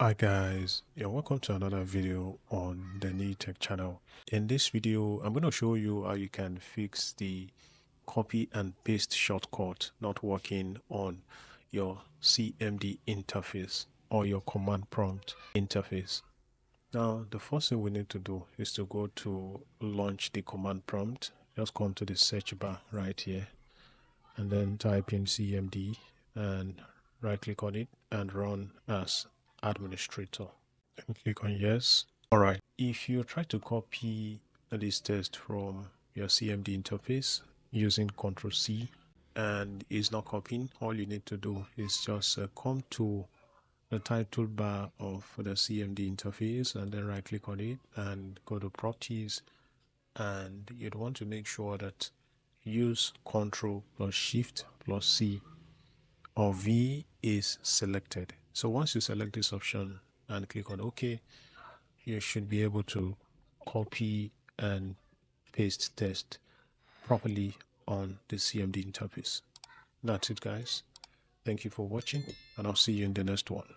Hi guys, welcome to another video on the New Tech channel. In this video, I'm going to show you how you can fix the copy and paste shortcut not working on your CMD interface or your command prompt interface. Now, the first thing we need to do is to go to launch the command prompt. Just come to the search bar right here and then type in CMD and right click on it and run as administrator. And click on yes. All right. If you try to copy this text from your CMD interface using Ctrl C and it's not copying, all you need to do is just come to the title bar of the CMD interface and then right click on it and go to properties, and you'd want to make sure that use Ctrl plus Shift plus C or V is selected. So once you select this option and click on OK, you should be able to copy and paste text properly on the CMD interface. That's it, guys. Thank you for watching, and I'll see you in the next one.